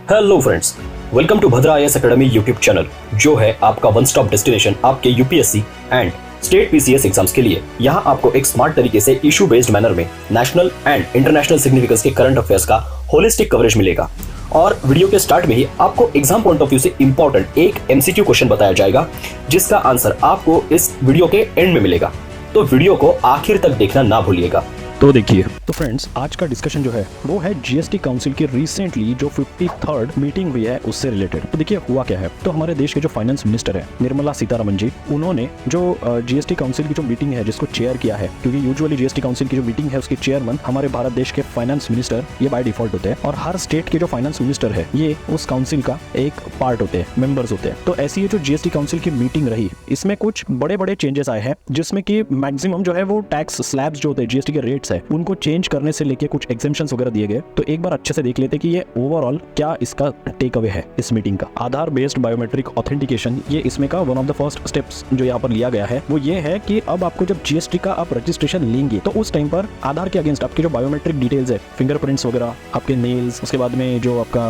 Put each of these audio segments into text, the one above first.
Hello friends, welcome to Bhadra IAS academy YouTube channel, जो है आपका वन स्टॉप डेस्टिनेशन आपके UPSC and state PCS exams के लिए। यहाँ आपको एक स्मार्ट तरीके से इशू बेस्ड मैनर में नेशनल एंड इंटरनेशनल सिग्निफिकेंस के करंट अफेयर्स का होलिस्टिक कवरेज मिलेगा। और वीडियो के स्टार्ट में ही आपको एग्जाम पॉइंट ऑफ व्यू से इंपॉर्टेंट एक एमसीक्यू क्वेश्चन बताया जाएगा, जिसका आंसर आपको इस वीडियो के एंड में मिलेगा। तो वीडियो को आखिर तक देखना ना भूलिएगा। तो देखिए, तो फ्रेंड्स, आज का डिस्कशन जो है वो है जीएसटी काउंसिल की रिसेंटली जो 53rd मीटिंग हुई है उससे रिलेटेड। तो देखिए हुआ क्या है। तो हमारे देश के जो फाइनेंस मिनिस्टर है निर्मला सीतारमण जी, उन्होंने जो जीएसटी काउंसिल की जो मीटिंग है जिसको चेयर किया है, क्योंकि यूजुअली जीएसटी काउंसिल की जो मीटिंग है उसके चेयरमैन हमारे भारत देश के फाइनेंस मिनिस्टर ये बाय डिफॉल्ट होते हैं, और हर स्टेट के जो फाइनेंस मिनिस्टर है ये उस काउंसिल का एक पार्ट होते हैं, मेंबर्स होते हैं। तो ऐसी ये जो जीएसटी काउंसिल की मीटिंग रही, इसमें कुछ बड़े बड़े चेंजेस आए हैं, जिसमें कि मैक्सिमम जो है वो टैक्स स्लैब्स जो होते हैं जीएसटी के रेट्स है उनको चेंज करने से लेके कुछ एग्जेम्पशंस वगैरह दिए गए। तो एक बार अच्छे से देख लेते कि ये ओवरऑल क्या इसका टेक अवे है इस मीटिंग का। आधार बेस्ड बायोमेट्रिक ऑथेंटिकेशन, ये इसमें का one of the first steps जो यहाँ पर लिया गया है वो ये है कि अब आपको जब जीएसटी का आप रजिस्ट्रेशन लेंगे तो उस टाइम पर आधार के अगेंस्ट आपके जो बायोमेट्रिक डिटेल्स है, फिंगरप्रिंट्स वगैरह, आपके नेल्स, उसके बाद में जो आपका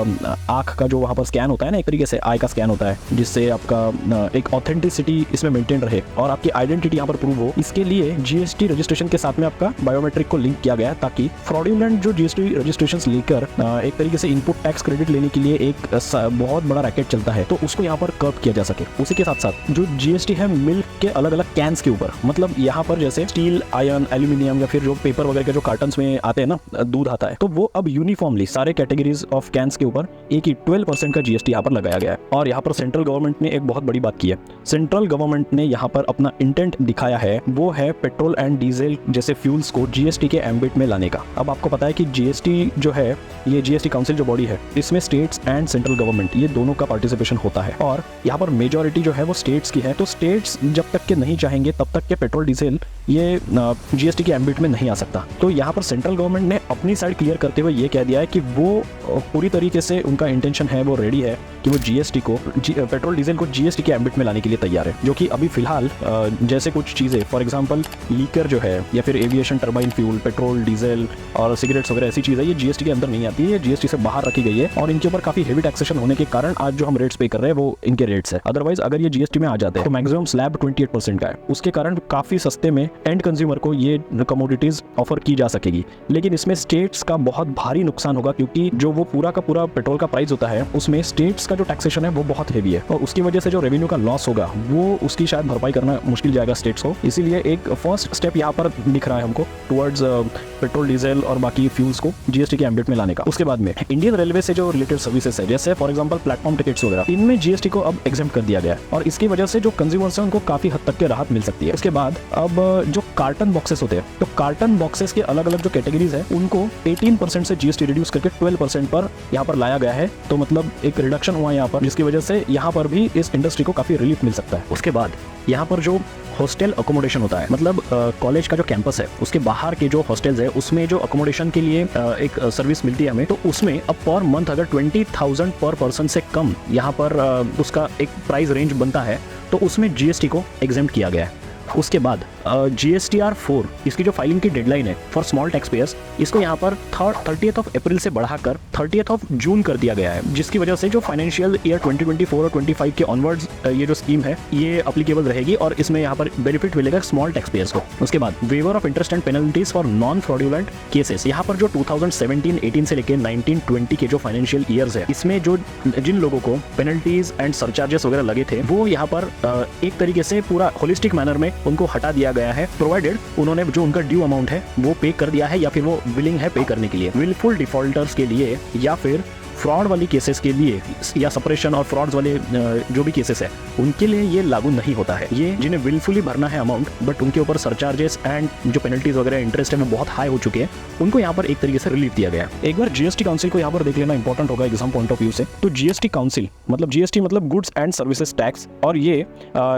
आंख का जो वहाँ पर स्कैन होता है ना, एक तरीके से आई का स्कैन होता है, जिससे आपका एक ऑथेंटिसिटी इसमें मेंटेन रहे और आपकी आइडेंटिटी यहाँ पर प्रूव हो। इसके लिए जीएसटी रजिस्ट्रेशन के साथ में आपका बायोमेट्रिक को लिंक किया गया है, ताकि फ्रॉडुलेंट जो जीएसटी रजिस्ट्रेशंस लेकर एक तरीके से इनपुट टैक्स क्रेडिट लेने के लिए एक बहुत बड़ा रैकेट चलता है, तो उसको यहाँ पर कर्ब किया जा सके। उसी के साथ साथ जो जीएसटी है मिल्क के अलग अलग कैंस के ऊपर, मतलब यहाँ पर जैसे स्टील, आयरन, एल्यूमिनियम या फिर जो पेपर वगैरह के जो कार्टन्स में आते हैं ना, दूध आता है, तो वो अब यूनिफॉर्मली सारे कैटेगरीज ऑफ कैंस के ऊपर एक ही 12% का जीएसटी यहाँ पर लगाया गया है। और यहाँ पर सेंट्रल गवर्नमेंट ने एक बहुत बड़ी बात की है। सेंट्रल गवर्नमेंट ने यहाँ पर अपना इंटेंट दिखाया है, वो है पेट्रोल एंड डीजल जैसे फ्यूल्स को जीएसटी के एम्बिट में लाने का। अब आपको पता है कि जीएसटी जो है, ये जीएसटी काउंसिल जो बॉडी है, इसमें स्टेट्स एंड सेंट्रल गवर्नमेंट ये दोनों का पार्टिसिपेशन होता है, और यहाँ पर मेजॉरिटी जो है वो स्टेट्स की है। तो स्टेट्स जब तक के नहीं चाहेंगे तब तक के पेट्रोल डीजल ये जीएसटी के एम्बिट में नहीं आ सकता। तो यहाँ पर सेंट्रल गवर्नमेंट ने अपनी साइड क्लियर करते हुए ये कह दिया है कि वो पूरी तरीके से उनका इंटेंशन है, वो रेडी है कि वो जीएसटी को, पेट्रोल डीजल को जीएसटी के एम्बिट में लाने के लिए तैयार है। जो कि अभी फिलहाल जैसे कुछ चीजें, फॉर एग्जांपल लीकर जो है, या फिर aviation turbine fuel, petrol, diesel और सिगरेट्स वगैरह ऐसी चीजें, ये जीएसटी के अंदर नहीं आती है, ये जीएसटी से बाहर रखी गई है, और इनके ऊपर काफी हेवी टैक्सेशन होने के कारण आज जो हम रेट्स पे कर रहे हैं वो इनके रेट्स है। अदरवाइज अगर ये जीएसटी में आ जाते हैं तो मैक्सिमम स्लैब 28% का है, उसके कारण काफी सस्ते में एंड कंज्यूमर को ये कमोडिटीज ऑफर की जा सकेगी। लेकिन इसमें स्टेट्स का बहुत भारी नुकसान होगा, क्योंकि जो वो पूरा का पूरा पेट्रोल का प्राइस होता है उसमें स्टेट्स का जो टैक्सेशन है वो बहुत हेवी है, और उसकी वजह से जो रेवेन्यू का लॉस होगा वो उसकी शायद भरपाई करना मुश्किल जाएगा स्टेट्स को। इसीलिए एक फर्स्ट स्टेप यहाँ पर दिख रहा है हमको टुवर्ड्स पेट्रोल, डीजल और बाकी फ्यूल्स को जीएसटी के एम्बिट में लाने का। उसके बाद में इंडियन रेलवे से जो रिलेटेड सर्विसेज है, जैसे फॉर एग्जांपल प्लेटफॉर्म टिकट्स वगैरह, इनमें जीएसटी को अब एग्जेम्प्ट कर दिया गया है, और इसकी वजह से जो कंज्यूमर्स हैं उनको काफी हद तक के राहत मिल सकती है। उसके बाद अब जो कार्टन बॉक्सेस होते हैं, तो कार्टन बॉक्सेस के अलग अलग जो कैटेगरीज है उनको 18% से जीएसटी रिड्यूस करके 12% पर यहाँ पर लाया गया है। तो मतलब एक रिडक्शन हुआ यहाँ पर, जिसकी वजह से यहाँ पर भी इस इंडस्ट्री को काफी रिलीफ मिल सकता है। उसके बाद यहाँ पर जो हॉस्टल अकोमोडेशन होता है, मतलब कॉलेज का जो कैंपस है उसके बाहर के जो हॉस्टल्स है उसमें जो अकोमोडेशन के लिए एक सर्विस मिलती है हमें, तो उसमें अब पर मंथ अगर 20,000 पर पर्सन से कम यहाँ पर उसका एक प्राइस रेंज बनता है, तो उसमें जीएसटी को एग्जेम्प्ट किया गया है। उसके बाद GSTR 4 इसकी जो फाइलिंग की डेडलाइन है फॉर स्मॉल टैक्स पेयर्स, इसको यहाँ पर 30th ऑफ अप्रैल से बढ़ाकर 30th ऑफ जून कर दिया गया है, जिसकी वजह से जो फाइनेंशियल ईयर 2024 और 25 के ऑनवर्ड्स ये जो स्कीम है ये अप्लीकेबल रहेगी, और इसमें यहाँ पर बेनिफिट मिलेगा स्मॉल टैक्स पेयर्स को। उसके बाद waiver of interest and penalties for non fraudulent cases, यहाँ पर जो 2017-18 से लेकर 19-20 के जो फाइनेंशियल ईयर्स है, इसमें जो जिन लोगों को पेनल्टीज एंड सरचार्जेस वगैरह लगे थे वो यहाँ पर एक तरीके से पूरा होलिस्टिक मैनर में उनको हटा दिया गया है, प्रोवाइडेड उन्होंने जो उनका ड्यू अमाउंट है वो पे कर दिया है, या फिर वो बिलिंग है पे करने के लिए। विलफुल डिफॉल्टर्स के लिए या फिर फ्रॉड वाली केसेस के लिए, या सेपरेशन और फ्रॉड्स वाले जो भी केसेस है उनके लिए ये लागू नहीं होता है। ये जिन्हें विलफुली भरना है अमाउंट, बट उनके ऊपर सरचार्जेस एंड जो पेनल्टीज वगैरह इंटरेस्ट है वो बहुत हाई हो चुके हैं, उनको यहाँ पर एक तरीके से रिलीफ दिया गया है। एक बार जीएसटी काउंसिल को यहाँ पर देख लेना इंपॉर्टेंट होगा एग्जाम पॉइंट ऑफ व्यू से। तो जीएसटी काउंसिल मतलब जीएसटी मतलब गुड्स एंड सर्विसेज टैक्स, और ये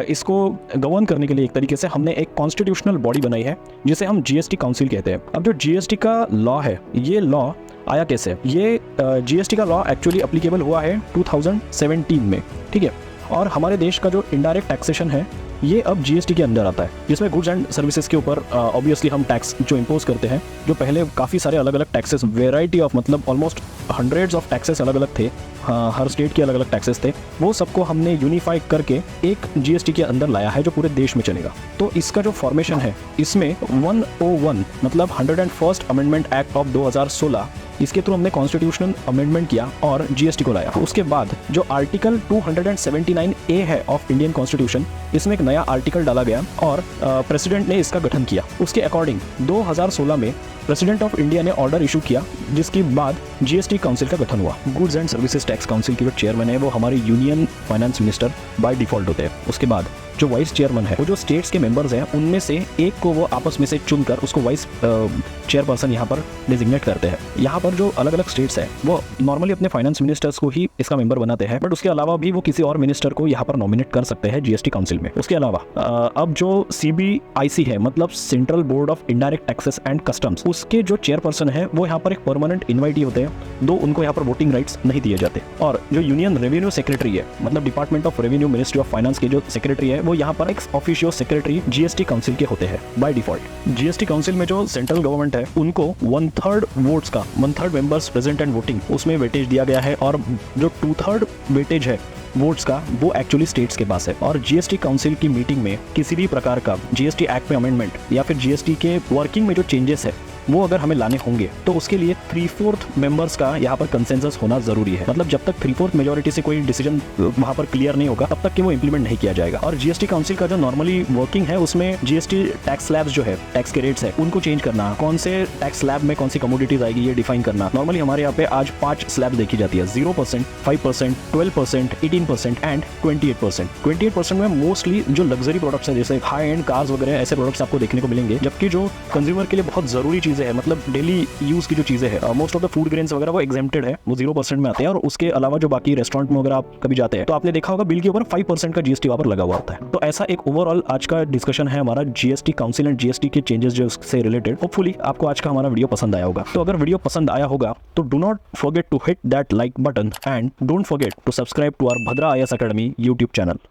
इसको गवर्न करने के लिए एक तरीके से हमने एक कॉन्स्टिट्यूशनल बॉडी बनाई है जिसे हम जीएसटी काउंसिल कहते हैं। अब जो जीएसटी का लॉ है, ये लॉ आया कैसे? ये जीएसटी का लॉ एक्चुअली अप्लीकेबल हुआ है 2017 में, ठीक है। और हमारे देश का जो इनडायरेक्ट टैक्सेशन है ये अब जीएसटी के अंदर आता है, जिसमें गुड्स एंड सर्विसेज के ऊपर ऑब्वियसली हम टैक्स जो इम्पोज करते हैं, जो पहले काफ़ी सारे अलग अलग टैक्सेस, वेराइटी ऑफ मतलब ऑलमोस्ट हंड्रेड्स ऑफ टैक्सेस अलग अलग थे, हाँ, हर स्टेट के अलग अलग टैक्सेस थे, वो सबको हमने यूनिफाई करके एक जीएसटी के अंदर लाया है जो पूरे देश में चलेगा। तो इसका जो फॉर्मेशन है, इसमें 101 मतलब 101st अमेंडमेंट एक्ट ऑफ 2016, इसके थ्रू हमने कॉन्स्टिट्यूशनल अमेंडमेंट किया और जीएसटी को लाया। उसके बाद जो आर्टिकल 279A है ऑफ इंडियन कॉन्स्टिट्यूशन, इसमें एक नया आर्टिकल डाला गया और प्रेसिडेंट ने इसका गठन किया। उसके अकॉर्डिंग 2016 में प्रेसिडेंट ऑफ इंडिया ने ऑर्डर इशू किया, जिसके बाद जीएसटी काउंसिल का गठन हुआ। Goods and services tax council के जो चेयरमैन है वो हमारे union finance minister by default होते हैं। उसके बाद जो वाइस चेयरमैन है वो जो स्टेट्स के मेंबर्स हैं उनमें से एक को वो आपस में से चुनकर उसको वाइस चेयरपर्सन यहाँ पर डिजिग्नेट करते हैं। यहाँ पर जो अलग अलग स्टेट्स हैं वो नॉर्मली अपने फाइनेंस मिनिस्टर्स को ही इसका मेंबर बनाते हैं, बट उसके अलावा भी वो किसी और मिनिस्टर को यहाँ पर नॉमिनेट कर सकते हैं जीएसटी काउंसिल में। उसके अलावा अब जो CBIC है मतलब central board of indirect taxes and customs, उसके जो चेयरपर्सन है वो यहाँ पर एक परमानेंट इन्वाइटी होते हैं, दो उनको यहाँ पर वोटिंग राइट्स नहीं दिए जाते। और जो यूनियन रेवेन्यू सेक्रेटरी है मतलब department of revenue ministry of finance के जो सेक्रेटरी है वो यहाँ पर एक ऑफिशियल सेक्रेटरी जीएसटी काउंसिल के होते हैं बाय डिफॉल्ट। जीएसटी काउंसिल में जो सेंट्रल गवर्नमेंट है उनको 1/3 वोट्स का 1/3 मेंबर्स प्रेजेंट एंड वोटिंग उसमें वेटेज दिया गया है, और जो 2/3 वेटेज है वोट्स का वो एक्चुअली स्टेट्स के पास है। और जीएसटी काउंसिल की मीटिंग में किसी भी प्रकार का जीएसटी एक्ट में अमेंडमेंट या फिर जीएसटी के वर्किंग में जो चेंजेस है वो अगर हमें लाने होंगे तो उसके लिए 3/4 मेंबर्स का यहाँ पर कंसेंसस होना जरूरी है। मतलब जब तक 3/4 मेजोरिटी से कोई डिसीजन वहाँ पर क्लियर नहीं होगा तब तक कि वो इंप्लीमेंट नहीं किया जाएगा। और जीएसटी काउंसिल का जो नॉर्मली वर्किंग है उसमें जीएसटी टैक्स स्लैब्स जो है, टैक्स के रेट्स है, उनको चेंज करना, कौन से टैक्स स्लैब में कौन सी कमोडिटीज आएगी ये डिफाइन करना। नॉर्मली हमारे यहाँ पे आज 5 स्लैब देखी जाती है, 0%, 5%, 12%, 18% एंड 28%। 28% में मोस्टली जो लग्जरी प्रोडक्ट्स है जैसे हाई एंड कार्स वगैरह ऐसे प्रोडक्ट्स आपको देखने को मिलेंगे, जबकि जो कंज्यूमर के लिए बहुत जरूरी चीजें हैं मतलब डेली यूज की जो चीजें हैं, most of the food grains वगैरह वो एग्जेम्प्टेड है, वो 0% में आते हैं। और उसके अलावा जो बाकी रेस्टोरेंट में अगर आप कभी जाते हैं तो आपने देखा होगा बिल के ऊपर 5% का जीएसटी वहां पर लगा हुआ होता है। तो ऐसा एक ओवरऑल आज का डिस्कशन है हमारा जीएसटी काउंसिल एंड जीएसटी के चेंजेस जो उससे रिलेटेड। होपफुली आपको आज का हमारा वीडियो पसंद आया होगा। तो अगर वीडियो पसंद आया होगा तो do not forget to hit that like button and don't forget to subscribe to our Bhadra IAS academy YouTube channel.